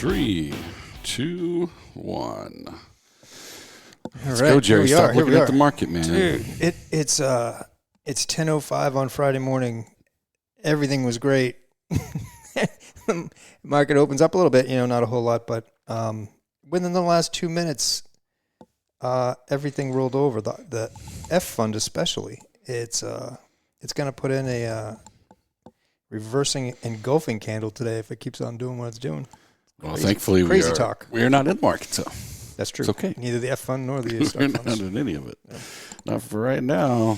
3, 2, 1. Let's right, go, Jerry. Stop looking at the market, man. Dude, it's 10:05 on Friday morning. Everything was great. Market opens up a little bit, not a whole lot, but within the last 2 minutes, everything rolled over. The F fund, especially, it's going to put in a reversing engulfing candle today if it keeps on doing what it's doing. Well, thankfully, we are not in the market, so that's true. It's okay. Neither the F fund nor the stock We're funds. not in any of it. Yeah. Not for right now.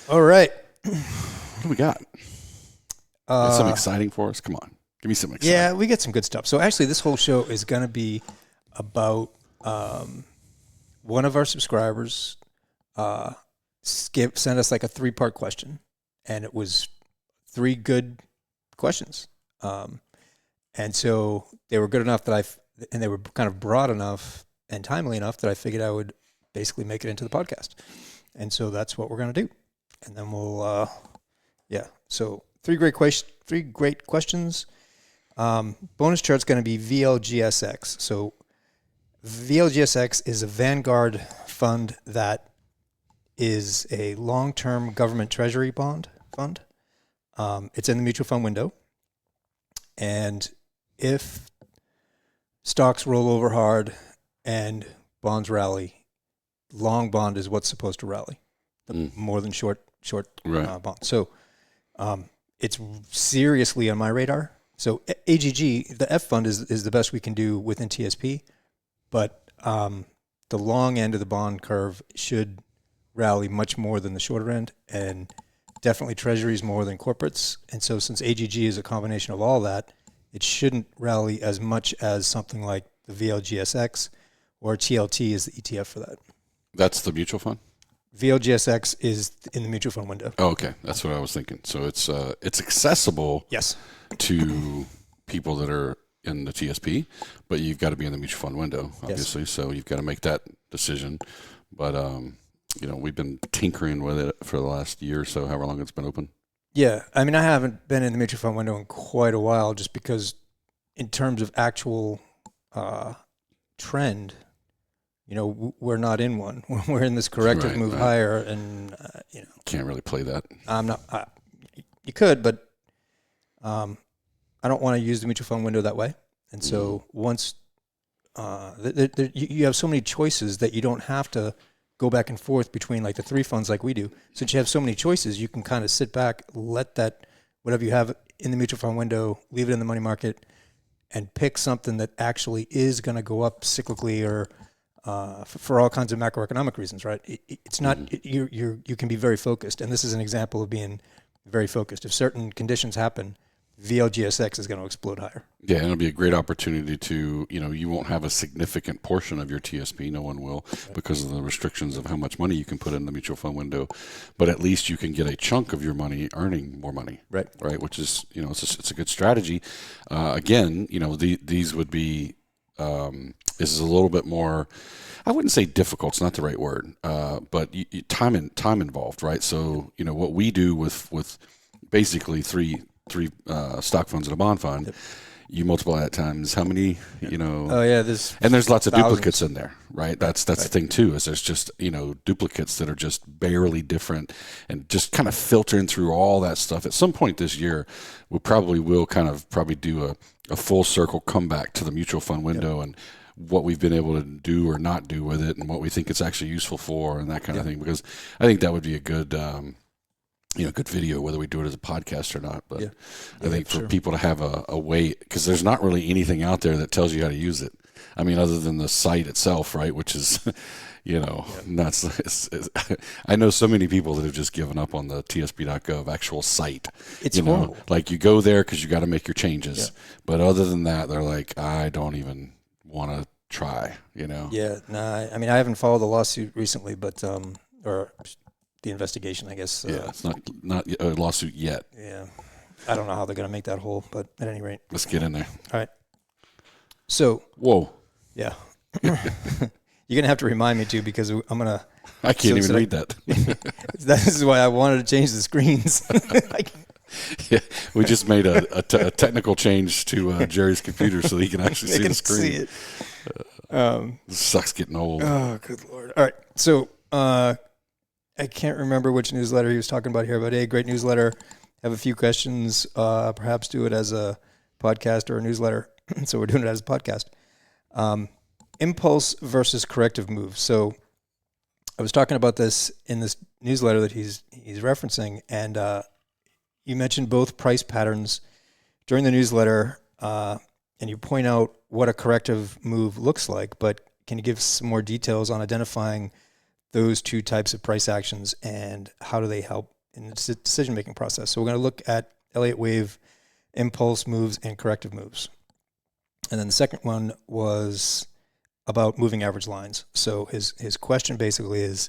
All right. What do we got? Got something exciting for us? Come on. Give me some exciting. Yeah, we get some good stuff. So actually, this whole show is going to be about one of our subscribers sent us like a 3-part question, and it was 3 good questions. And so they were good enough and they were kind of broad enough and timely enough that I figured I would basically make it into the podcast. And so that's what we're going to do. And then we'll, So 3 great questions. Bonus chart's going to be VLGSX. So VLGSX is a Vanguard fund that is a long-term government treasury fund. It's in the mutual fund window. And if stocks roll over hard and bonds rally, long bond is what's supposed to rally, more than short right. bond. So it's seriously on my radar. So AGG, the F fund is the best we can do within TSP, but the long end of the bond curve should rally much more than the shorter end, and definitely treasuries more than corporates. And so since AGG is a combination of all that, it shouldn't rally as much as something like the VLGSX, or TLT is the ETF for that. That's the mutual fund? VLGSX is in the mutual fund window. Oh, okay. That's what I was thinking. So it's accessible to people that are in the TSP, but you've got to be in the mutual fund window, obviously. Yes. So you've got to make that decision. But, we've been tinkering with it for the last year or so, however long it's been open. Yeah. I mean, I haven't been in the mutual fund window in quite a while just because in terms of actual trend, we're not in one. We're in this corrective move higher, and can't really play that. I'm not. You could, but I don't want to use the mutual fund window that way. And so once you have so many choices that you don't have to go back and forth between like the 3 funds like we do. Since you have so many choices, you can kind of sit back, let that whatever you have in the mutual fund window, leave it in the money market, and pick something that actually is going to go up cyclically or for all kinds of macroeconomic reasons, right? It's not you can be very focused, and this is an example of being very focused. If certain conditions happen, VLGSX is going to explode higher. Yeah, and it'll be a great opportunity to, you won't have a significant portion of your TSP. No one will, because of the restrictions of how much money you can put in the mutual fund window. But at least you can get a chunk of your money earning more money. Right. Which is, it's a good strategy. Again, these would be, this is a little bit more, I wouldn't say difficult, it's not the right word, but time involved, right? So, what we do with basically three stock funds and a bond fund, you multiply that times how many, Oh yeah, there's lots of duplicates in there, right? That's the thing too, is there's just, duplicates that are just barely different and just kind of filtering through all that stuff. At some point this year, we probably will probably do a full circle comeback to the mutual fund window and what we've been able to do or not do with it and what we think it's actually useful for and that kind of thing, because I think that would be a good, good video, whether we do it as a podcast or not. But I think for people to have a way, because there's not really anything out there that tells you how to use it. I mean, other than the site itself, right? Which is, nuts. I know so many people that have just given up on the TSP.gov actual site. It's horrible. Like you go there because you got to make your changes. Yeah. But other than that, they're like, I don't even want to try, Yeah, I mean, I haven't followed the lawsuit recently, but, or the investigation, I guess. It's not a lawsuit yet. Yeah. I don't know how they're going to make that whole, but at any rate. Let's get in there. All right. So. Whoa. Yeah. You're going to have to remind me too, because I'm going to. I can't even read that. This is why I wanted to change the screens. Yeah, we just made a technical change to Jerry's computer so that he can actually They see can the screen. see it. This sucks getting old. Oh, good Lord. All right. So I can't remember which newsletter he was talking about here, but a great newsletter. Have a few questions. Perhaps do it as a podcast or a newsletter. So we're doing it as a podcast. Impulse versus corrective moves. So I was talking about this in this newsletter that he's referencing, and you mentioned both price patterns during the newsletter, and you point out what a corrective move looks like, but can you give some more details on identifying those two types of price actions and how do they help in the decision-making process? So we're going to look at Elliott wave, impulse moves, and corrective moves. And then the second one was about moving average lines. So his question basically is,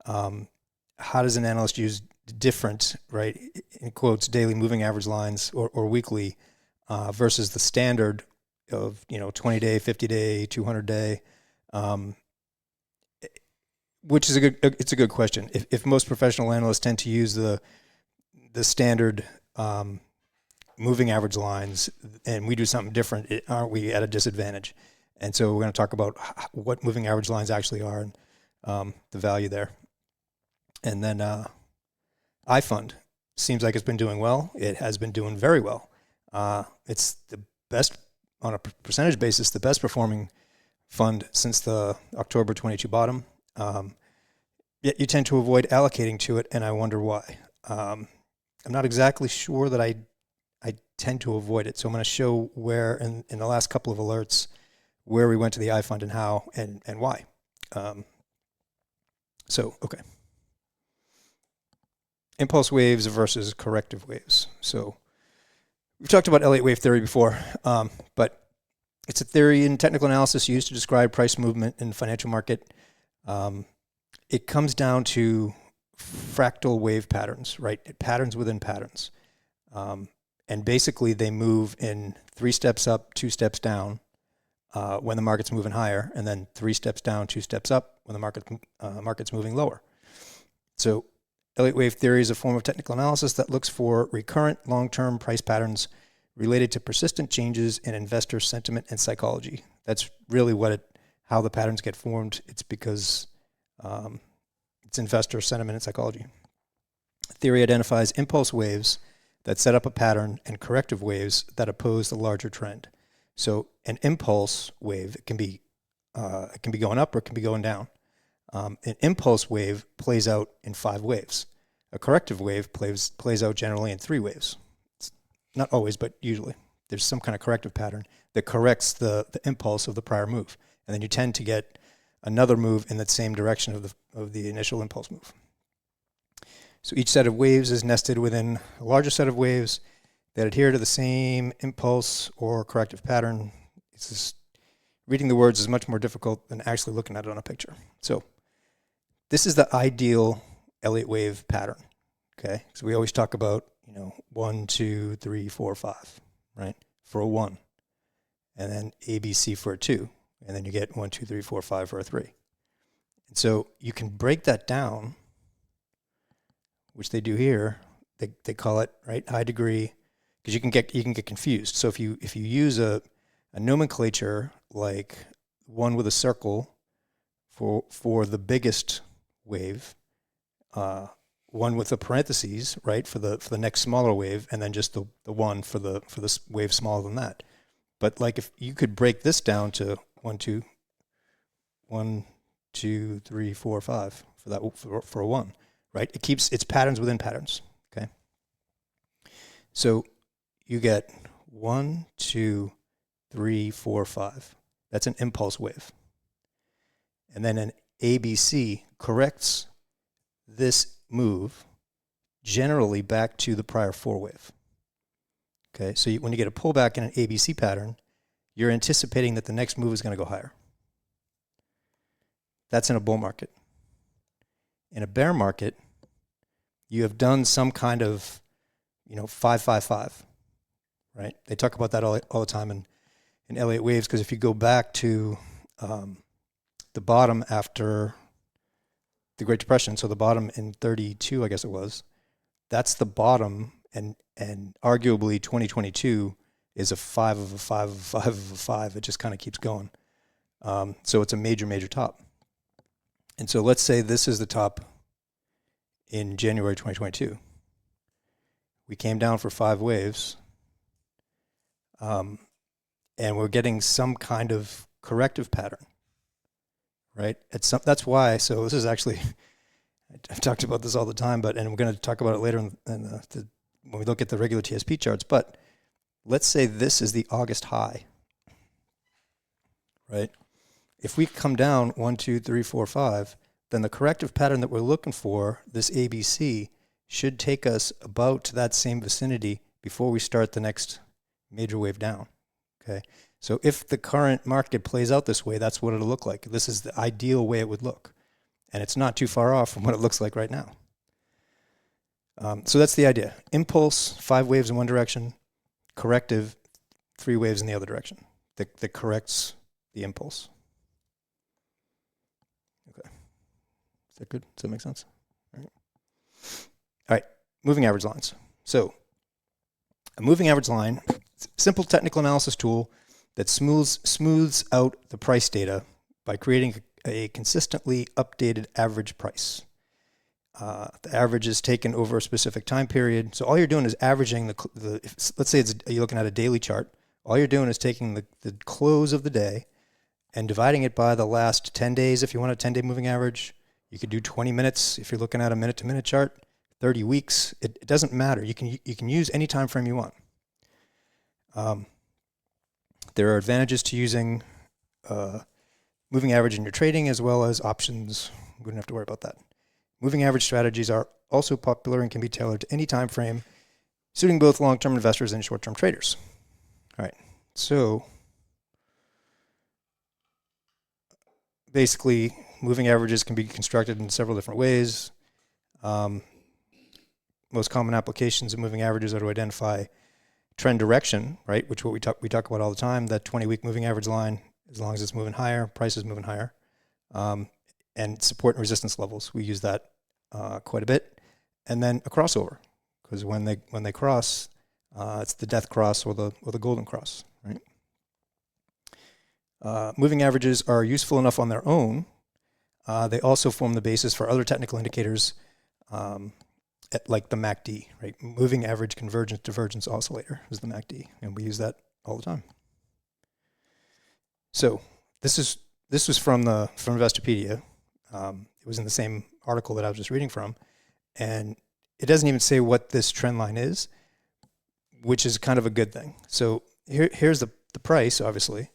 how does an analyst use different, right, in quotes, daily moving average lines or weekly versus the standard of 20-day, 50-day, 200-day, which is it's a good question. If most professional analysts tend to use the standard moving average lines, and we do something different, aren't we at a disadvantage? And so we're going to talk about what moving average lines actually are and the value there. And then iFund seems like it's been doing well. It has been doing very well. It's the best, on a percentage basis, the best performing fund since the October 22 bottom. Yet you tend to avoid allocating to it, and I wonder why. I'm not exactly sure that I tend to avoid it. So I'm going to show where in the last couple of alerts where we went to the iFund and how and why. Okay. Impulse waves versus corrective waves. So we've talked about Elliott wave theory before, but it's a theory in technical analysis used to describe price movement in the financial market. It comes down to fractal wave patterns, right? Patterns within patterns. And basically they move in 3 steps up, 2 steps down when the market's moving higher, and then 3 steps down, 2 steps up when the market's moving lower. So Elliott wave theory is a form of technical analysis that looks for recurrent long-term price patterns related to persistent changes in investor sentiment and psychology. That's really how the patterns get formed. It's because it's investor sentiment and psychology. Theory identifies impulse waves that set up a pattern and corrective waves that oppose the larger trend. So an impulse wave, it can be going up or it can be going down. An impulse wave plays out in 5 waves. A corrective wave plays out generally in 3 waves. It's not always, but usually. There's some kind of corrective pattern that corrects the impulse of the prior move. And then you tend to get another move in that same direction of the initial impulse move. So each set of waves is nested within a larger set of waves that adhere to the same impulse or corrective pattern. It's just, reading the words is much more difficult than actually looking at it on a picture. So this is the ideal Elliott wave pattern. Okay, so we always talk about 1, 2, 3, 4, 5, right? For a 1, and then ABC for a 2, and then you get 1, 2, 3, 4, 5 for a 3. And so you can break that down, which they do here. They call it, right, high degree, because you can get confused. So if you use a nomenclature like one with a circle for the biggest wave, one with the parentheses, right, for the next smaller wave, and then just the 1 for this wave smaller than that. But like if you could break this down to 1, 2, 3, 4, 5 for a 1, right? It keeps its patterns within patterns. Okay. So you get 1, 2, 3, 4, 5. That's an impulse wave. And then an ABC corrects this move generally back to the prior 4 wave. Okay, so when you get a pullback in an ABC pattern, you're anticipating that the next move is going to go higher. That's in a bull market. In a bear market, you have done some kind of 5, 5, 5, right? They talk about that all the time in Elliott waves, because if you go back to the bottom after the Great Depression, so the bottom in 32, I guess it was, that's the bottom, and and arguably 2022 is a 5 of a 5 of a 5 of a 5. It just kind of keeps going. So it's a major, major top. And so let's say this is the top in January 2022. We came down for 5 waves, and we're getting some kind of corrective pattern, right? That's why. So this is actually, I've talked about this all the time, and we're going to talk about it later when we look at the regular TSP charts. But let's say this is the August high, right? If we come down 1, 2, 3, 4, 5, then the corrective pattern that we're looking for, this ABC, should take us about to that same vicinity before we start the next major wave down. Okay, so if the current market plays out this way, that's what it'll look like. This is the ideal way it would look, and it's not too far off from what it looks like right now. So that's the idea. Impulse, 5 waves in one direction. Corrective, 3 waves in the other direction. That corrects the impulse. Okay, is that good? Does that make sense? All right, moving average lines. So a moving average line, simple technical analysis tool that smooths out the price data by creating a consistently updated average price. The average is taken over a specific time period. So all you're doing is averaging let's say you're looking at a daily chart. All you're doing is taking the close of the day and dividing it by the last 10 days if you want a 10-day moving average. You could do 20 minutes if you're looking at a minute-to-minute chart. 30 weeks, it doesn't matter. You can use any time frame you want. There are advantages to using moving average in your trading as well as options. We don't have to worry about that. Moving average strategies are also popular and can be tailored to any time frame, suiting both long-term investors and short-term traders. All right, so basically, moving averages can be constructed in several different ways. Most common applications of moving averages are to identify trend direction, right? Which we talk about all the time. That 20-week moving average line, as long as it's moving higher, price is moving higher, and support and resistance levels. We use that quite a bit, and then a crossover, because when they cross, it's the death cross or the golden cross, right? Moving averages are useful enough on their own. They also form the basis for other technical indicators. Like the MACD, right? Moving average convergence divergence oscillator is the MACD, and we use that all the time. So this was from Investopedia. It was in the same article that I was just reading from, and it doesn't even say what this trend line is, which is kind of a good thing. So here's the price, obviously,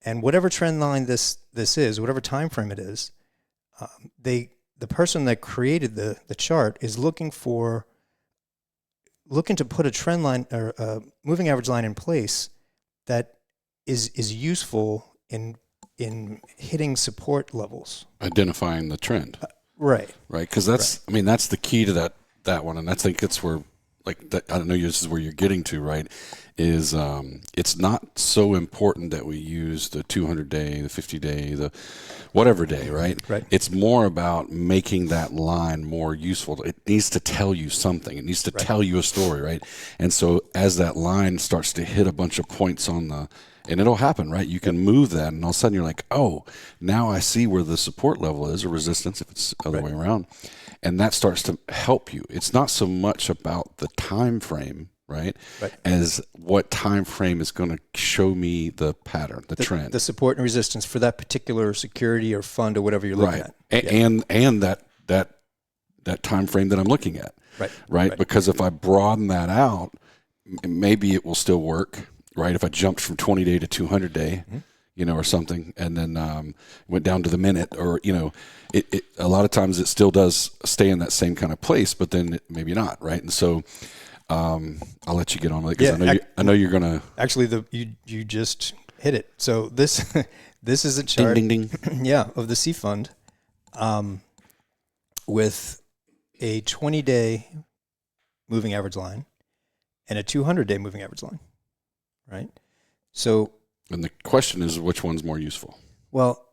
and whatever trend line this is, whatever time frame it is, the person that created the chart is looking to put a trend line or a moving average line in place that is useful in hitting support levels, identifying the trend. Right. Because that's, right. I mean, that's the key to that one, and I think it's where, like, that, I don't know, this is where you're getting to, right? Is it's not so important that we use the 200-day, the 50-day, the whatever day, right? Right. It's more about making that line more useful. It needs to tell you something. It needs to tell you a story, right? And so as that line starts to hit a bunch of points on the, and it'll happen, right? You can move that, and all of a sudden you're like, oh, now I see where the support level is, or resistance if it's the other way around. And that starts to help you. It's not so much about the time frame, right? As what time frame is going to show me the pattern, the trend. The support and resistance for that particular security or fund or whatever you're looking at. And that time frame that I'm looking at. Right? Because if I broaden that out, maybe it will still work, right? If I jumped from 20-day to 200-day, or something, and then went down to the minute, or, it a lot of times it still does stay in that same kind of place, but then maybe not, right? And so I'll let you get on with it, because I know you're going to... Actually, you just hit it. So this is a chart ding, ding, ding. Of the C Fund with a 20-day moving average line and a 200-day moving average line, right? So... And the question is, which one's more useful? Well...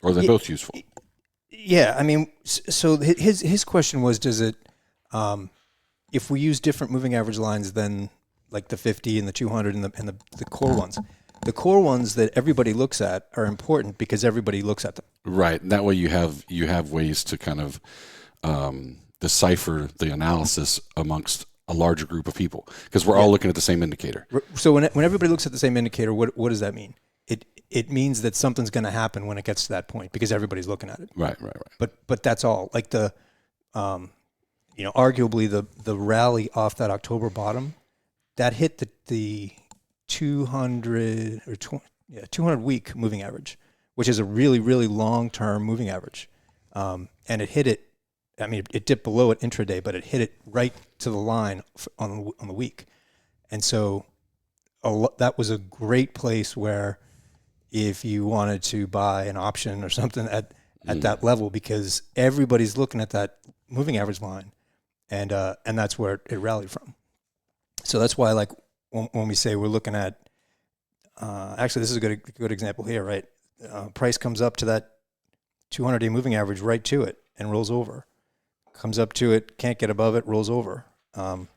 Or are they both useful? Yeah, I mean, so his question was, does it... if we use different moving average lines than like the 50 and the 200 and the core ones, the core ones that everybody looks at are important because everybody looks at them. Right. And that way you have ways to kind of decipher the analysis amongst a larger group of people, because we're all looking at the same indicator. So when everybody looks at the same indicator, what does that mean? It means that something's going to happen when it gets to that point because everybody's looking at it. Right. But that's all. Like arguably the rally off that October bottom, that hit the 200 or 200 week moving average, which is a really, really long-term moving average. And it hit it. I mean, it dipped below it intraday, but it hit it right to the line on the week. And so that was a great place where if you wanted to buy an option or something at that level, because everybody's looking at that moving average line, and that's where it rallied from. So that's why, like, when we say we're looking at, actually, this is a good example here, right? Price comes up to that 200-day moving average, right to it, and rolls over. Comes up to it, can't get above it, rolls over. Then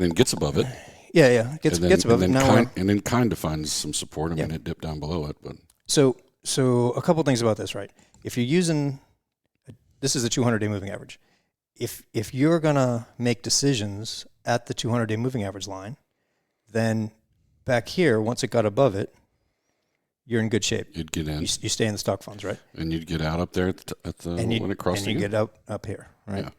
gets above it. Yeah, gets above it. And then kind of finds some support. I mean, it dipped down below it, but so a couple things about this, right? If you're using, this is the 200-day moving average. If you're gonna make decisions at the 200-day moving average line, then back here, once it got above it, you're in good shape. You'd get in. You stay in the stock funds, right? And you'd get out up there when it crossed. And you get up here, right? Yeah.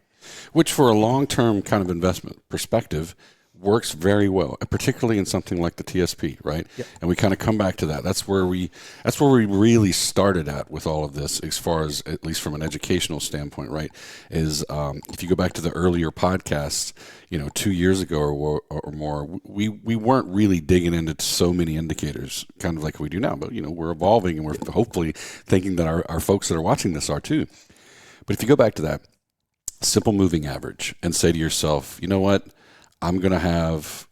Which, for a long-term kind of investment perspective, works very well, particularly in something like the TSP, right? Yep. And we kind of come back to that. That's where we really started at with all of this, as far as, at least from an educational standpoint, right? Is if you go back to the earlier podcasts, 2 years ago or more, we weren't really digging into so many indicators, kind of like we do now. But we're evolving, and we're hopefully thinking that our folks that are watching this are too. But if you go back to that simple moving average and say to yourself, you know what? I'm going to have,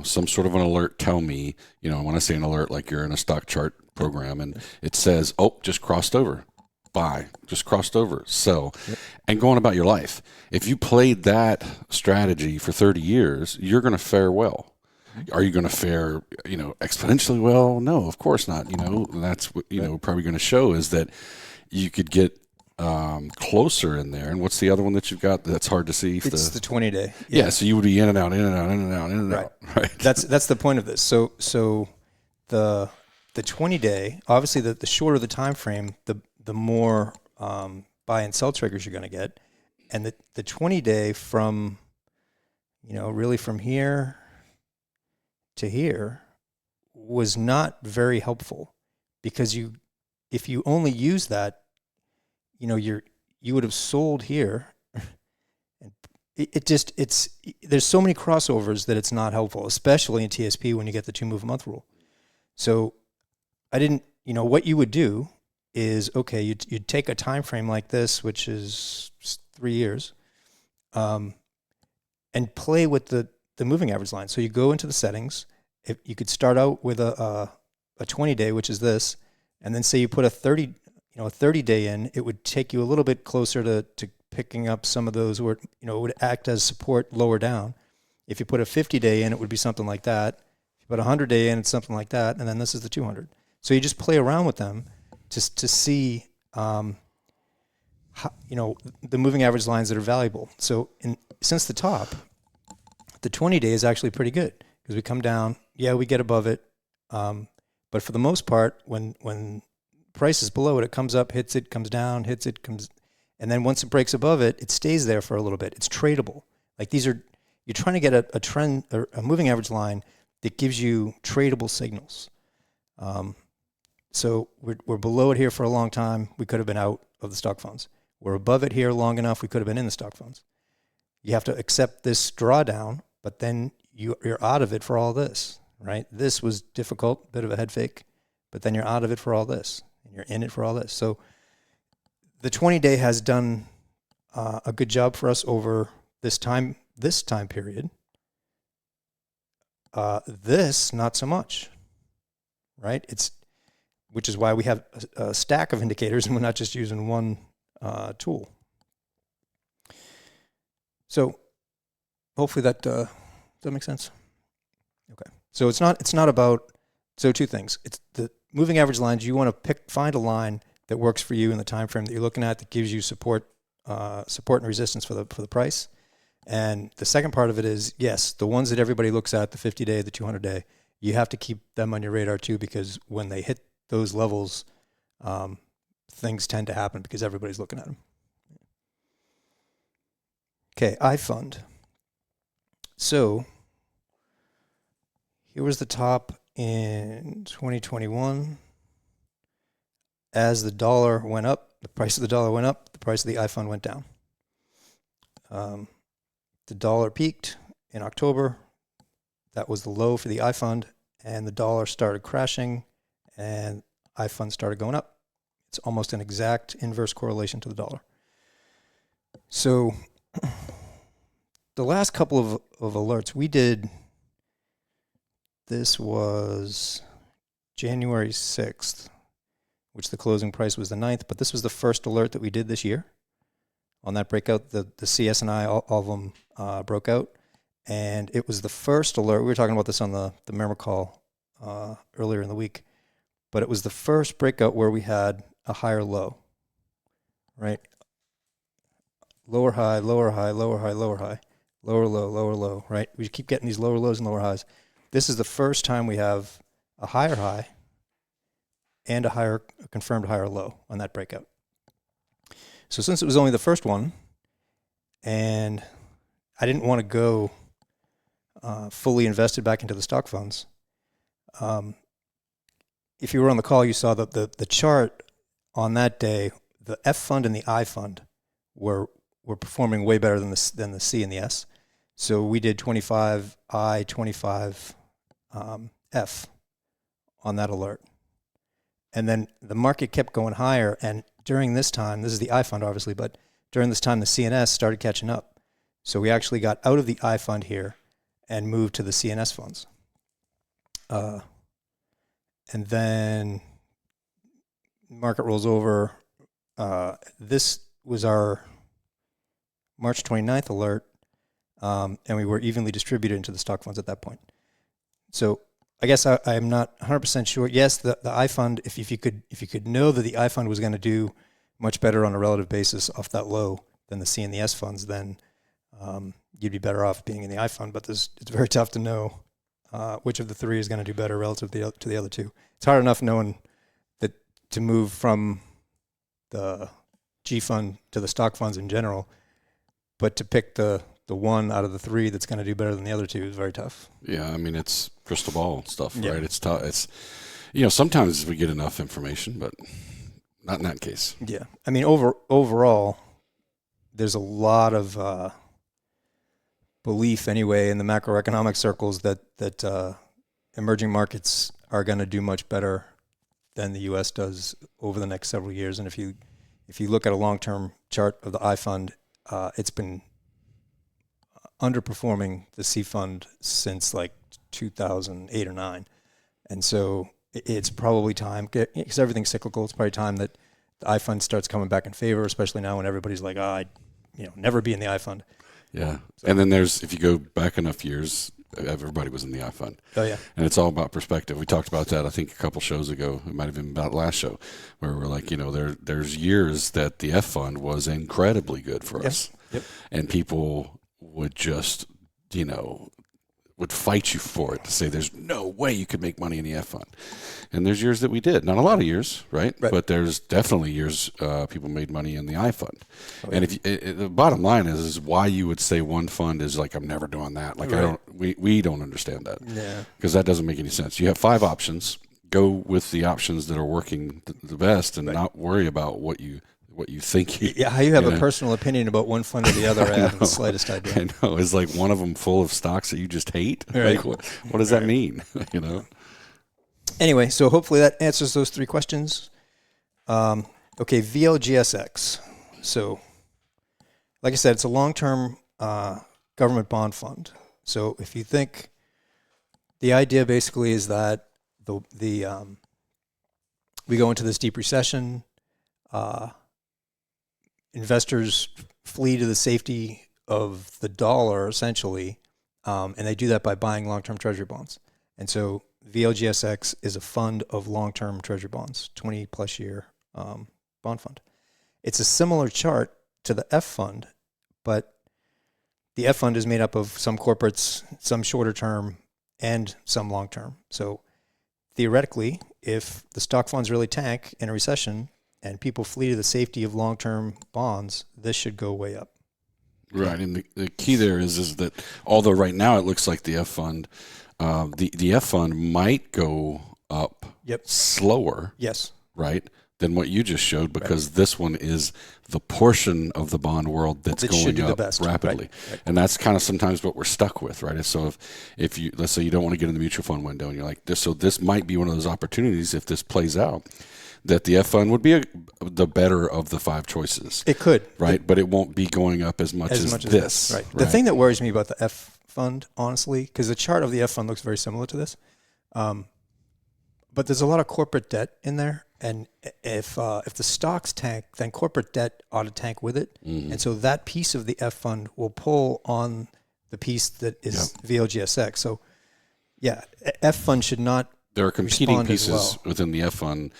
some sort of an alert tell me, when I say an alert, like you're in a stock chart program and it says, just crossed over, buy, just crossed over, sell, and going about your life. If you played that strategy for 30 years, you're going to fare well. Are you going to fare, exponentially well? No, of course not. That's what, probably going to show is that you could get closer in there. And what's the other one that you've got that's hard to see? It's the 20-day. Yeah, so you would be in and out, in and out, in and out, in and out. Right. That's the point of this. So the 20-day, obviously the shorter the time frame, the more buy and sell triggers you're going to get. And the 20-day from, really from here to here was not very helpful, because if you only use that, you would have sold here, and there's so many crossovers that it's not helpful, especially in TSP when you get the 2-move-a-month rule. So what you would do is, okay, you'd take a time frame like this, which is 3 years, and play with the moving average line. So you go into the settings. If you could start out with a 20-day, which is this, and then say you put a 30-day in, it would take you a little bit closer to picking up some of those where, it would act as support lower down. If you put a 50-day in, it would be something like that. If you put a 100-day in, it's something like that. And then this is the 200. So you just play around with them just to see, how, the moving average lines that are valuable. So since the top, the 20-day is actually pretty good, because we come down, we get above it. But for the most part, when price is below it, it comes up, hits it, comes down, hits it, comes, and then once it breaks above it, it stays there for a little bit. It's tradable. Like you're trying to get a trend or a moving average line that gives you tradable signals. So we're below it here for a long time. We could have been out of the stock funds. We're above it here long enough. We could have been in the stock funds. You have to accept this drawdown, but then you're out of it for all this, right? This was difficult, bit of a head fake, but then you're out of it for all this. And you're in it for all this. So the 20-day has done a good job for us over this time period. This, not so much, right? Which is why we have a stack of indicators and we're not just using one tool. So hopefully that does that make sense? Okay. So it's not about, so two things. It's the moving average lines. You want to find a line that works for you in the time frame that you're looking at, that gives you support and resistance for the price. And the second part of it is, yes, the ones that everybody looks at, the 50-day, the 200-day, you have to keep them on your radar too, because when they hit those levels, things tend to happen because everybody's looking at them. Okay, iFund. So here was the top in 2021. As the dollar went up, the price of the dollar went up, the price of the iFund went down. The dollar peaked in October. That was the low for the iFund, and the dollar started crashing, and iFund started going up. It's almost an exact inverse correlation to the dollar. So the last couple of alerts we did, this was January 6th, which the closing price was the 9th, but this was the first alert that we did this year. On that breakout, the CS&I, all of them broke out. And it was the first alert. We were talking about this on the member call earlier in the week. But it was the first breakout where we had a higher low, right? Lower high, lower high, lower high, lower high, lower low, right? We keep getting these lower lows and lower highs. This is the first time we have a higher high and a confirmed higher low on that breakout. So since it was only the first one, and I didn't want to go fully invested back into the stock funds, if you were on the call, you saw that the chart on that day, the F fund and the I fund were performing way better than the C and the S. So we did 25 I, 25 F on that alert. And then the market kept going higher, and during this time, this is the I fund obviously, but during this time the CNS started catching up. So we actually got out of the I fund here and moved to the CNS funds. And then market rolls over. This was our March 29th alert, and we were evenly distributed into the stock funds at that point. So I guess I'm not 100% sure. Yes, the I fund, if you could know that the I fund was going to do much better on a relative basis off that low than the C and the S funds, then you'd be better off being in the I fund. But it's very tough to know which of the three is going to do better relative to the other two. It's hard enough knowing that to move from the G fund to the stock funds in general, but to pick the one out of the three that's going to do better than the other two is very tough. Yeah, I mean, it's crystal ball stuff, Yeah. right? It's tough. It's, sometimes we get enough information, but not in that case. Yeah. I mean, overall, there's a lot of belief anyway in the macroeconomic circles that emerging markets are going to do much better than the U.S. does over the next several years. And if you look at a long-term chart of the I fund, it's been underperforming the C fund since like 2008 or 9. And so it's probably time, because everything's cyclical, it's probably time that the I fund starts coming back in favor, especially now when everybody's like, I'd never be in the I fund. Yeah. So. And then if you go back enough years, everybody was in the I fund. Oh, yeah. And it's all about perspective. We talked about that, I think, a couple shows ago. It might have been about last show, where we're like, there's years that the F fund was incredibly good for us. Yep. And people would just, would fight you for it to say there's no way you could make money in the F fund. And there's years that we did. Not a lot of years, right? But there's definitely years people made money in the I fund. Oh, yeah. And the bottom line is why you would say one fund is like, I'm never doing that. Like, right. We don't understand that. Yeah. Because that doesn't make any sense. You have 5 options. Go with the options that are working the best and not worry about what you think. How you have a personal opinion about one fund or the other, I haven't the slightest idea. I know. Is like one of them full of stocks that you just hate? Right. Like, what does that mean? Anyway, so hopefully that answers those 3 questions. Okay, VLGSX. So, like I said, it's a long-term government bond fund. So if you think the idea basically is that we go into this deep recession, investors flee to the safety of the dollar essentially, and they do that by buying long-term treasury bonds. And so VLGSX is a fund of long-term treasury bonds, 20-plus year bond fund. It's a similar chart to the F fund, but the F fund is made up of some corporates, some shorter term, and some long term. So theoretically, if the stock funds really tank in a recession and people flee to the safety of long term bonds, this should go way up. Right, and the key there is that although right now it looks like the F fund, the F fund might go up slower. Yes. Right, than what you just showed, because this one is the portion of the bond world that's going up rapidly. Right. And that's kind of sometimes what we're stuck with, right? So if you, let's say you don't want to get in the mutual fund window and you're like, this might be one of those opportunities if this plays out, that the F fund would be the better of the 5 choices. It could. Right, but it won't be going up as much as this. Right. The thing that worries me about the F fund, honestly, because the chart of the F fund looks very similar to this, but there's a lot of corporate debt in there. And if the stocks tank, then corporate debt ought to tank with it. Mm-hmm. And so that piece of the F fund will pull on the piece that is VLGSX. So, yeah, F fund should not. There are competing pieces within the F fund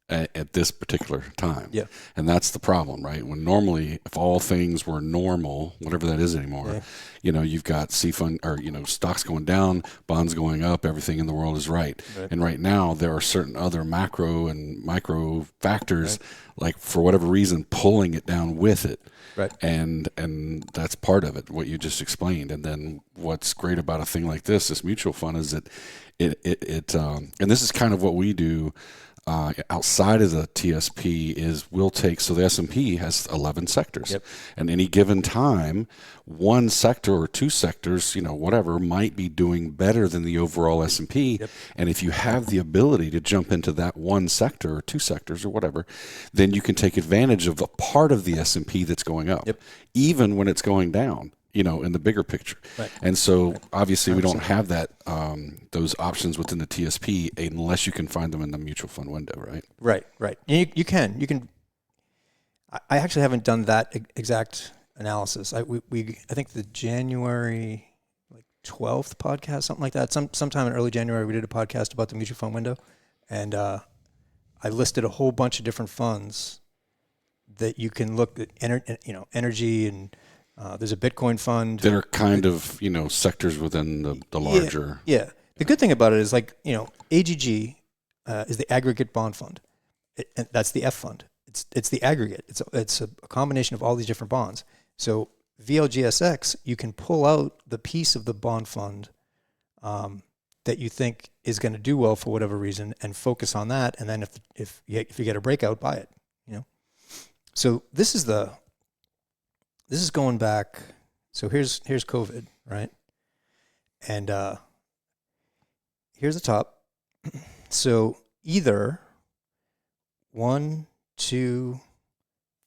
at this particular time. Yeah. And that's the problem, right? When normally, if all things were normal, whatever that is anymore, you've got C fund or, stocks going down, bonds going up, everything in the world is right. And right now there are certain other macro and micro factors, like for whatever reason, pulling it down with it. Right. And that's part of it, what you just explained. And then what's great about a thing like this mutual fund, is that it and this is kind of what we do outside of the TSP, is we'll take, so the S&P has 11 sectors. Yep. And any given time, one sector or 2 sectors, whatever, might be doing better than the overall S&P. Yep. And if you have the ability to jump into that one sector or 2 sectors or whatever, then you can take advantage of the part of the S&P that's going up, even when it's going down, in the bigger picture. Right. And so obviously we don't have that, those options within the TSP unless you can find them in the mutual fund window, right? Right. You can. I actually haven't done that exact analysis. I think the January 12th podcast, something like that. Sometime in early January, we did a podcast about the mutual fund window, and I listed a whole bunch of different funds that you can look at, energy, and there's a Bitcoin fund that are kind of sectors within the larger. Yeah. The good thing about it is AGG is the aggregate bond fund. And that's the F fund. It's the aggregate. It's a combination of all these different bonds. So VLGSX, you can pull out the piece of the bond fund that you think is going to do well for whatever reason, and focus on that. And then if you get a breakout, buy it. So this is going back. So here's COVID, right? And here's the top. So either 1, 2,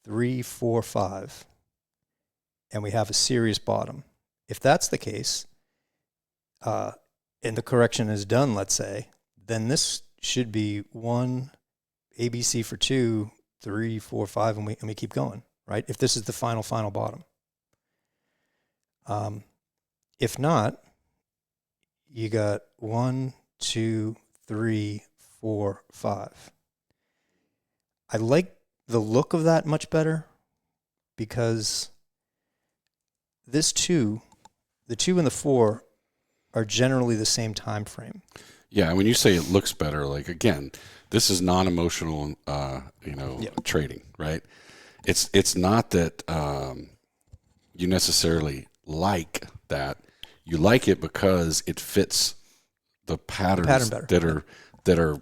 3, 4, 5, and we have a serious bottom. If that's the case, and the correction is done, let's say, then this should be 1, ABC for 2, 3, 4, 5, and we keep going, right? If this is the final bottom. If not, you got 1, 2, 3, 4, 5. I like the look of that much better, because this 2, the 2 and the 4 are generally the same time frame. Yeah, when you say it looks better, again, this is non-emotional, trading, right? It's not that you necessarily like that. You like it because it fits the patterns that are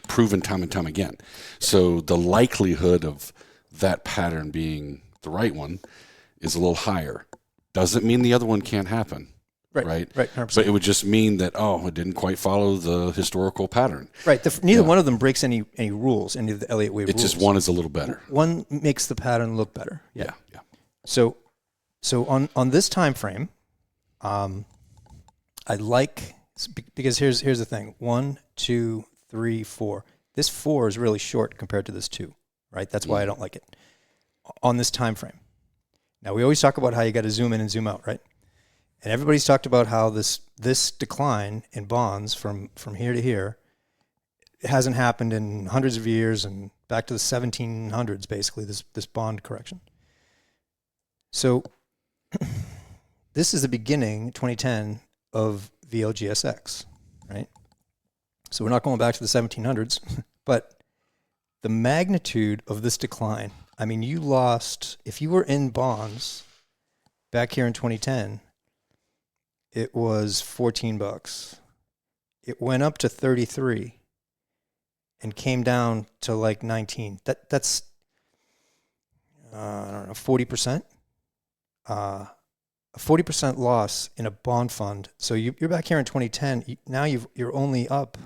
proven time and time again. So the likelihood of that pattern being the right one is a little higher. Doesn't mean the other one can't happen. Right. 100%. But it would just mean that, it didn't quite follow the historical pattern. Right. Neither one of them breaks any rules, any of the Elliott wave rules. It's just one is a little better. One makes the pattern look better. Yeah. So on this time frame, I like, because here's the thing: 1, 2, 3, 4. This 4 is really short compared to this 2, right? That's why I don't like it on this time frame. Now, we always talk about how you got to zoom in and zoom out, right? And everybody's talked about how this decline in bonds from here to here, it hasn't happened in hundreds of years and back to the 1700s, basically, this bond correction. So this is the beginning, 2010, of VLGSX, right? So we're not going back to the 1700s, but the magnitude of this decline, I mean, you lost, if you were in bonds back here in 2010, it was $14. It went up to 33 and came down to like 19. That's I don't know, 40%. A 40% loss in a bond fund. So you're back here in 2010. Now you're only up,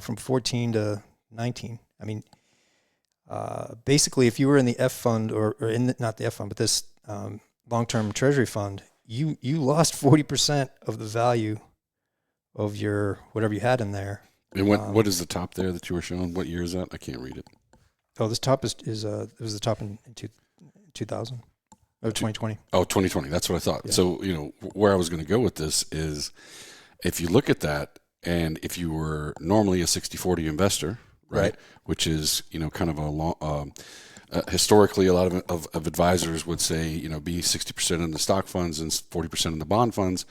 from 14 to 19. I mean, basically, if you were in the F fund or not the F fund, but this long-term treasury fund, you lost 40% of the value of your whatever you had in there. And what is the top there that you were showing? What year is that? I can't read it. Oh, this top it was the top in 2000 or 2020. Oh, 2020. That's what I thought. Yeah. So, where I was going to go with this is if you look at that, and if you were normally a 60-40 investor, right? Which is, kind of a long, historically, a lot of advisors would say, be 60% in the stock funds and 40% in the bond funds,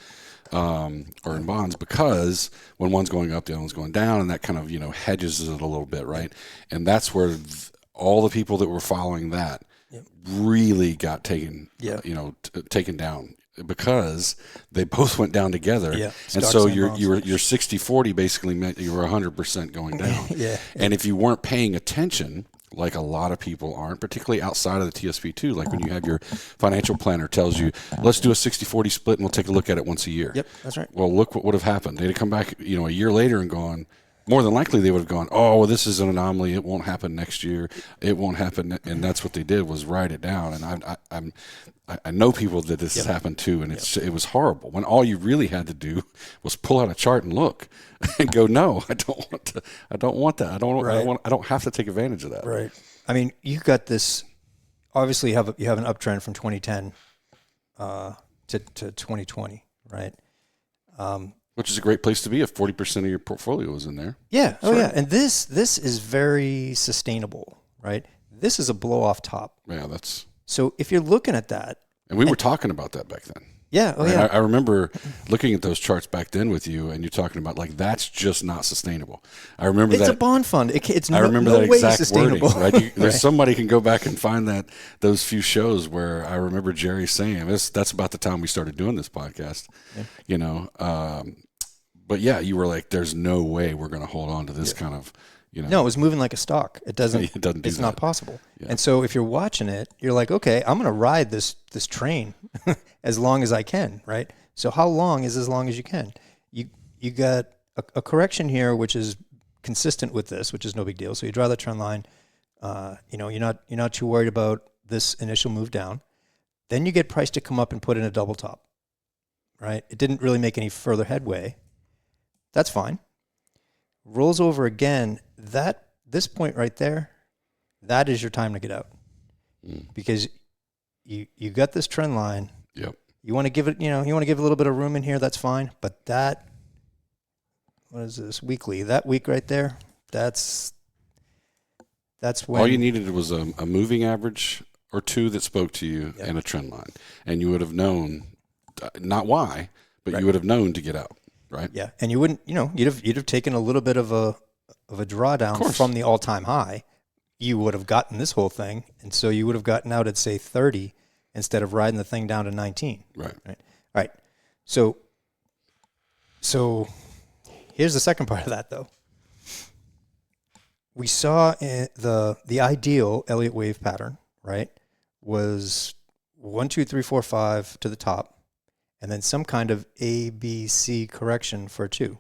or in bonds, because when one's going up, the other one's going down, and that kind of, hedges it a little bit, right? And that's where all the people that were following that really got taken, taken down, because they both went down together. Yeah. And so your 60-40 basically meant you were 100% going down. Yeah. And if you weren't paying attention, like a lot of people aren't, particularly outside of the TSP too, like when you have your financial planner tells you, let's do a 60-40 split and we'll take a look at it once a year. Yep, that's right. Well, look what would have happened. They'd have come back, a year later and gone, more than likely they would have gone, oh, well, this is an anomaly. It won't happen next year. It won't happen. And that's what they did, was write it down. And I know people that this has happened to, and it was horrible, when all you really had to do was pull out a chart and look and go, no, I don't want that. I don't have to take advantage of that. Right. I mean, you got this, obviously you have an uptrend from 2010 to 2020, right? Which is a great place to be if 40% of your portfolio is in there. Yeah. Oh, yeah. And this is very sustainable, right? This is a blow off top. Yeah, that's. So if you're looking at that. And we were talking about that back then. Yeah. Oh, right? yeah. I remember looking at those charts back then with you, and you're talking about, like, that's just not sustainable. I remember it's a bond fund. I remember that way exact sustainable. Wording, right? Somebody can go back and find those few shows where I remember Jerry saying, that's about the time we started doing this podcast, but yeah, you were like, there's no way we're going to hold on to this kind of, No, it was moving like a stock. It doesn't. It's not possible. Yeah. And so if you're watching it, you're like, okay, I'm going to ride this train as long as I can, right? So how long is as long as you can? You got a correction here, which is consistent with this, which is no big deal. So you draw the trend line. You're not too worried about this initial move down. Then you get price to come up and put in a double top, right? It didn't really make any further headway. That's fine. Rolls over again. This point right there, that is your time to get out, because you got this trend line. Yep. You want to give it, you want to give a little bit of room in here. That's fine. But what is this weekly? That week right there, that's when all you needed was a moving average or two that spoke to you, and a trend line, and you would have known, not why, but you would have known to get out. Right. Yeah, and you wouldn't, you'd have taken a little bit of a drawdown from the all-time high. You would have gotten this whole thing, and so you would have gotten out at, say, 30 instead of riding the thing down to 19. Right. All right. So here's the second part of that, though. We saw the ideal Elliott wave pattern, right, was 1, 2, 3, 4, 5 to the top, and then some kind of ABC correction for a 2,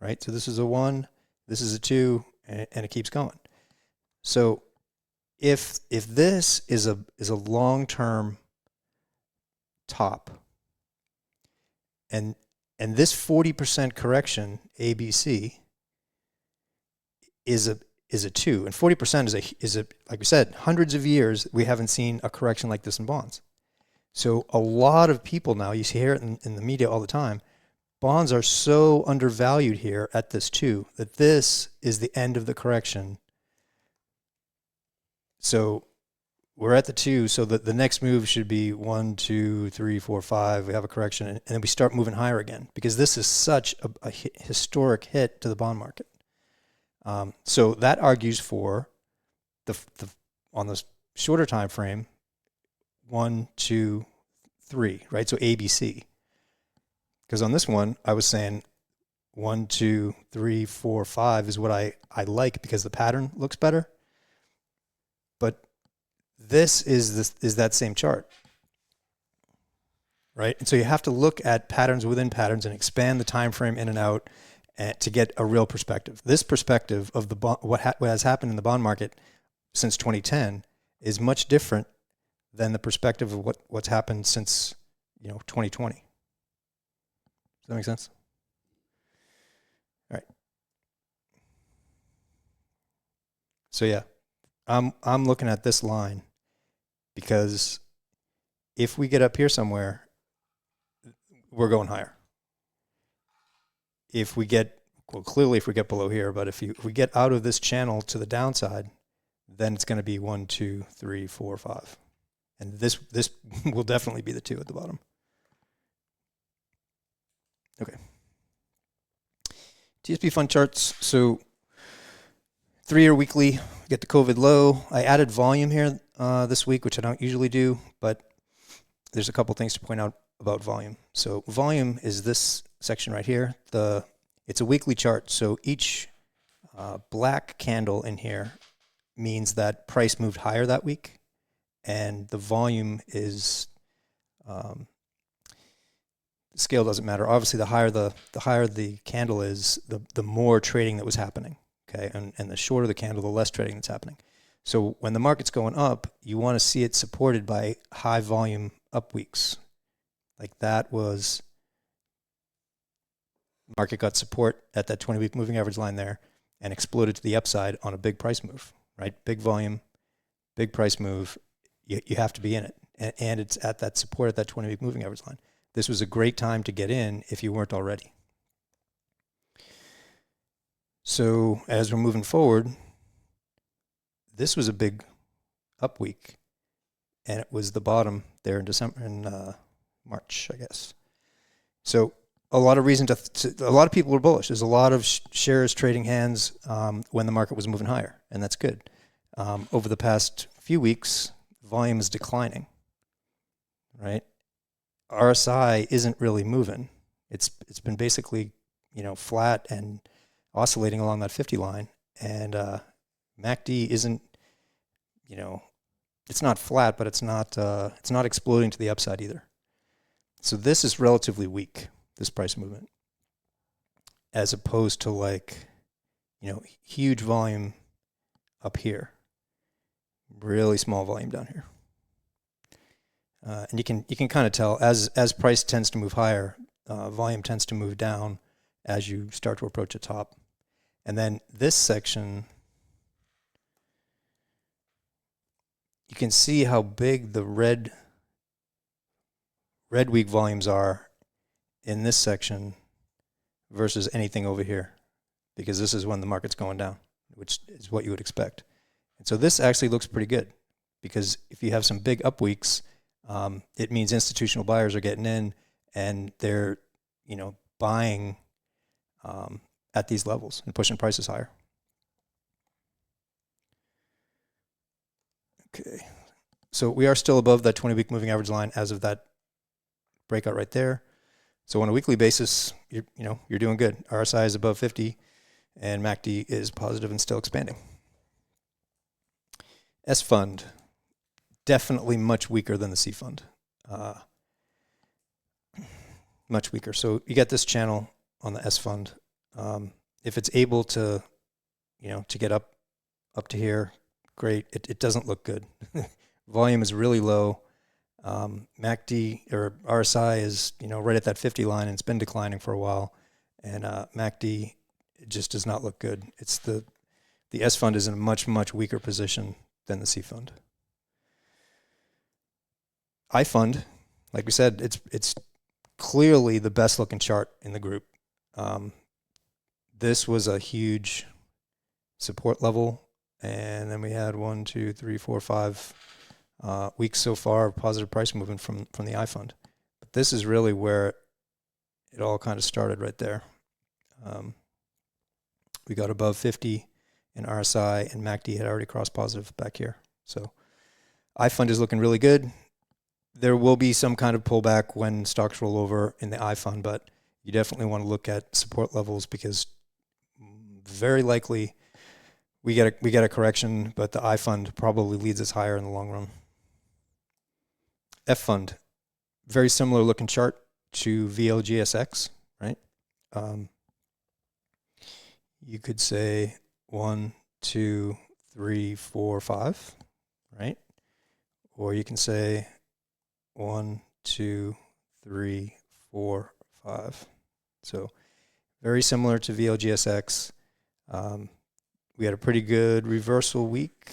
right? So this is a 1, this is a 2, and it keeps going. So if this is a long-term top, and this 40% correction ABC is is a 2, and 40% is a like we said, hundreds of years we haven't seen a correction like this in bonds. So a lot of people now, you hear it in the media all the time, bonds are so undervalued here at this 2 that this is the end of the correction. So we're at the 2, so that the next move should be 1, 2, 3, 4, 5. We have a correction, and then we start moving higher again, because this is such a historic hit to the bond market. So that argues for the on the shorter time frame, 1, 2, 3, right? So ABC. Because on this one, I was saying 1, 2, 3, 4, 5 is what I like, because the pattern looks better. But this is that same chart, right? And so you have to look at patterns within patterns and expand the time frame in and out to get a real perspective. This perspective of the what has happened in the bond market since 2010 is much different than the perspective of what's happened since 2020. Does that make sense? All right. So yeah, I'm looking at this line, because if we get up here somewhere, we're going higher. If we get below here, but if we get out of this channel to the downside, then it's going to be 1, 2, 3, 4, 5. And this will definitely be the 2 at the bottom. Okay. TSP fund charts. So 3-year weekly, get the COVID low. I added volume here this week, which I don't usually do, but there's a couple things to point out about volume. So volume is this section right here. It's a weekly chart, so each black candle in here means that price moved higher that week, and the volume is the scale doesn't matter. Obviously, the higher the candle is, the more trading that was happening. Okay, and the shorter the candle, the less trading that's happening. So when the market's going up, you want to see it supported by high volume up weeks. Like that was, market got support at that 20-week moving average line there and exploded to the upside on a big price move, right? Big volume, big price move. You have to be in it. And it's at that support at that 20-week moving average line. This was a great time to get in if you weren't already. So as we're moving forward, this was a big up week, and it was the bottom there in March, I guess. So a lot of reason a lot of people were bullish. There's a lot of shares trading hands when the market was moving higher, and that's good. Over the past few weeks, volume is declining, right? RSI isn't really moving. It's been basically, flat and oscillating along that 50 line, and MACD isn't, it's not flat, but it's not exploding to the upside either. So this is relatively weak, this price movement, as opposed to huge volume up here, really small volume down here. And you can kind of tell as price tends to move higher, volume tends to move down as you start to approach the top. And then this section, you can see how big the red week volumes are in this section versus anything over here, because this is when the market's going down, which is what you would expect. And so this actually looks pretty good, because if you have some big up weeks, it means institutional buyers are getting in and they're, buying at these levels and pushing prices higher. Okay, so we are still above that 20-week moving average line as of that breakout right there. So on a weekly basis, you're doing good. RSI is above 50, and MACD is positive and still expanding. S fund, definitely much weaker than the C fund. Much weaker. So you get this channel on the S fund. If it's able to, to get up to here, great. It doesn't look good. Volume is really low. MACD or RSI is, right at that 50 line, and it's been declining for a while. And MACD just does not look good. The S fund is in a much, much weaker position than the C fund. I fund, like we said, it's clearly the best looking chart in the group. This was a huge support level, and then we had 1, 2, 3, 4, 5 weeks so far of positive price movement from the I fund. But this is really where it all kind of started right there. We got above 50 in RSI, and MACD had already crossed positive back here. So I fund is looking really good. There will be some kind of pullback when stocks roll over in the I fund, but you definitely want to look at support levels because very likely we get a correction, but the I fund probably leads us higher in the long run. F fund, very similar looking chart to VLGSX, right? You could say 1, 2, 3, 4, 5, right? Or you can say 1, 2, 3, 4, 5. So very similar to VLGSX. We had a pretty good reversal week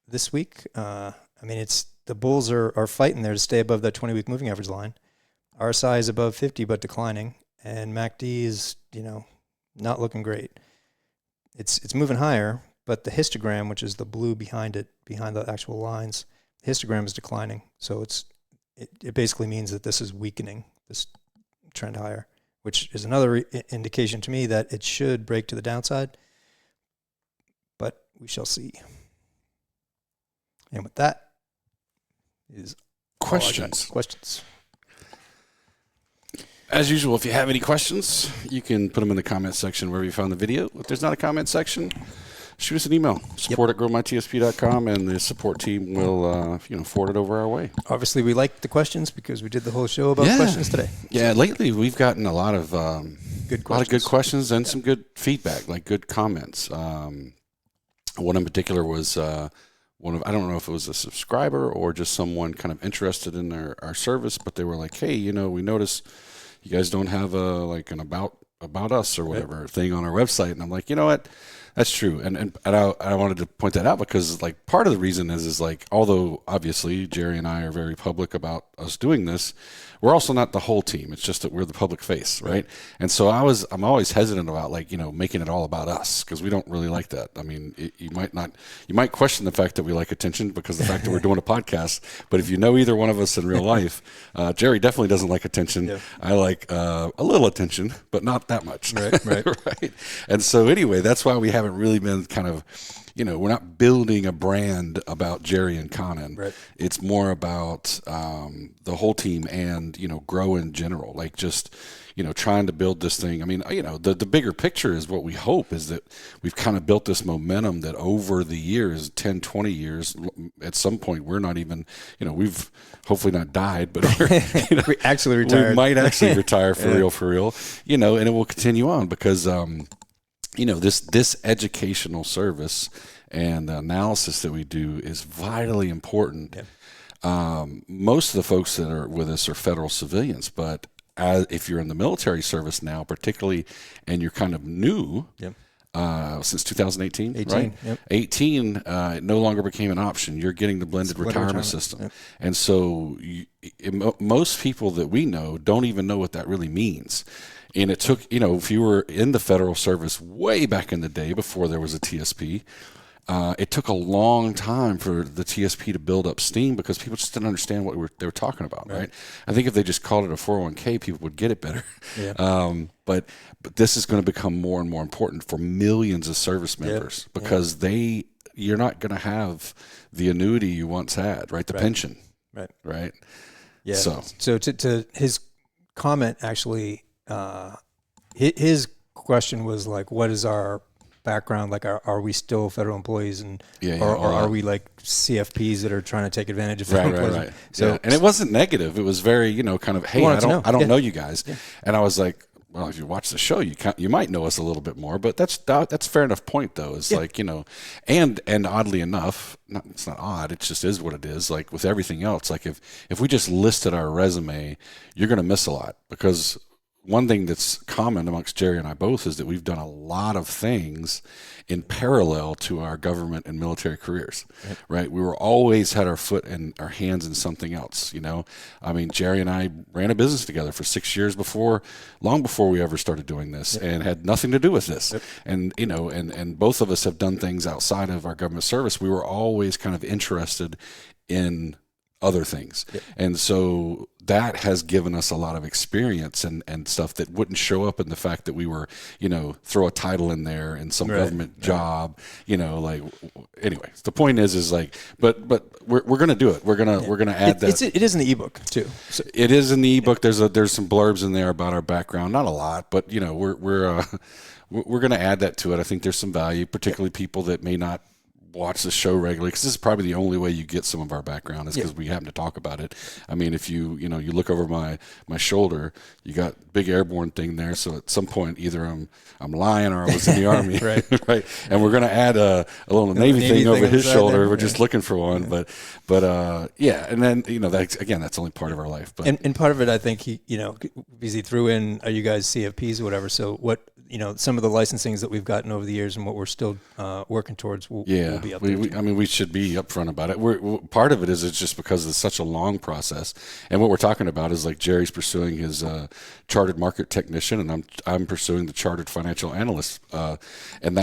this week. I mean, it's the bulls are fighting there to stay above that 20-week moving average line. RSI is above 50 but declining, and MACD is, not looking great. It's moving higher, but the histogram, which is the blue behind it, behind the actual lines, the histogram is declining. So it basically means that this is weakening, this trend higher, which is another indication to me that it should break to the downside, but we shall see. And with that is questions. Questions. As usual, if you have any questions, you can put them in the comment section wherever you found the video. If there's not a comment section, shoot us an email, support@growmytsp.com, and the support team will forward it over our way. Obviously, we liked the questions because we did the whole show about questions today. Yeah, lately we've gotten a lot of good questions and some good feedback, like good comments. One in particular was I don't know if it was a subscriber or just someone kind of interested in our service, but they were like, hey, we noticed you guys don't have an about us or whatever thing on our website. And I'm like, you know what? That's true. And I wanted to point that out because part of the reason is although obviously Jerry and I are very public about us doing this, we're also not the whole team. It's just that we're the public face, right? And so I'm always hesitant about making it all about us because we don't really like that. I mean, you might question the fact that we like attention because of the fact that we're doing a podcast. But if you know either one of us in real life, Jerry definitely doesn't like attention. Yeah. I like a little attention, but not that much. Right. Right. And so anyway, that's why we haven't really been kind of, we're not building a brand about Jerry and Conan. Right. It's more about the whole team and, grow in general, trying to build this thing. I mean, the bigger picture is what we hope is that we've kind of built this momentum that over the years, 10, 20 years, at some point, we're not even, we've hopefully not died, but we actually retired. We might actually retire for real, and it will continue on because, this educational service and the analysis that we do is vitally important. Yeah. Most of the folks that are with us are federal civilians, but if you're in the military service now, particularly, and you're kind of new, since 2018, right? Yep. 18 it no longer became an option. You're getting the blended retirement system. Yep. And so most people that we know don't even know what that really means. And it took, if you were in the federal service way back in the day before there was a TSP, it took a long time for the TSP to build up steam because people just didn't understand what they were talking about, right? I think if they just called it a 401k, people would get it better. Yeah. But this is going to become more and more important for millions of service members because you're not going to have the annuity you once had, right? The pension, right? Yeah. So to his comment, actually, his question was what is our background? Are we still federal employees or are we CFPs that are trying to take advantage of federal employees? Right. So, and it wasn't negative. It was very, kind of, hey, I don't know you guys. Yeah. And I was like, well, if you watch the show, you might know us a little bit more, but that's fair enough point though. It's and oddly enough, it's not odd. It just is what it is. With everything else, if we just listed our resume, you're going to miss a lot because one thing that's common amongst Jerry and I both is that we've done a lot of things in parallel to our government and military careers, right? We were always had our foot and our hands in something else, I mean, Jerry and I ran a business together for 6 years long before we ever started doing this, and had nothing to do with this. And, and both of us have done things outside of our government service. We were always kind of interested in other things. And so that has given us a lot of experience and stuff that wouldn't show up in the fact that we were, throw a title in there in some government job, anyway, the point is like, but we're going to do it. We're going to add that. It is in the ebook too. So. It is in the ebook. There's some blurbs in there about our background, not a lot, but we're going to add that to it. I think there's some value, particularly people that may not watch the show regularly, because this is probably the only way you get some of our background is because we happen to talk about it. I mean, if you look over my shoulder, you got big airborne thing there. So at some point, either I'm lying or I was in the Army, right? And we're going to add a little Navy thing over his shoulder. There. We're just looking for one, but and then that's only part of our life. But and part of it, I think because he threw in, are you guys CFPs or whatever? So what some of the licensings that we've gotten over the years and what we're still working towards will be up there. We should be upfront about it. Part of it is it's just because it's such a long process, and what we're talking about is like Jerry's pursuing his chartered market technician, and I'm pursuing the chartered financial analyst, and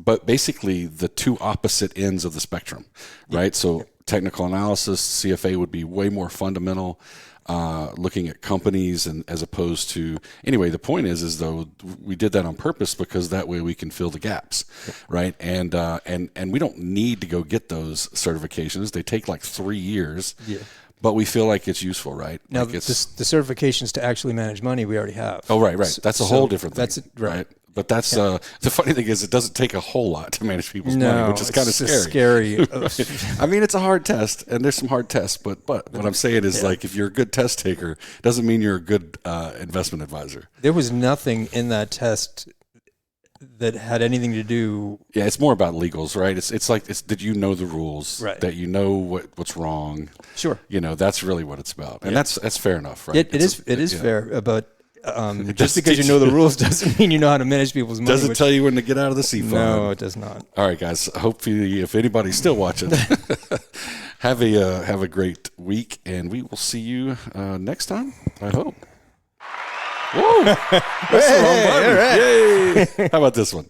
but basically the two opposite ends of the spectrum, right? So technical analysis, CFA would be way more fundamental. Looking at companies and as opposed to anyway, the point is though we did that on purpose because that way we can fill the gaps, right? And we don't need to go get those certifications. They take like 3 years, but we feel like it's useful, right? Now like the certifications to actually manage money we already have. Oh, right. That's a whole different thing. That's it, right? But that's the funny thing is it doesn't take a whole lot to manage people's money, which is kind of scary. I mean, it's a hard test, and there's some hard tests. But what I'm saying is, like, if you're a good test taker, doesn't mean you're a good investment advisor. There was nothing in that test that had anything to do. Yeah, it's more about legals, right? It's like did you know the rules? Right. That you know what's wrong. Sure. That's really what it's about, and that's fair enough, right? It is fair, but. Just because you know the rules doesn't mean you know how to manage people's money. Doesn't tell you when to get out of the sea fund. No, it does not. All right, guys. Hopefully, if anybody's still watching, have a great week, and we will see you next time. I hope. Whoa! That's the wrong button. Right. Yay! How about this one?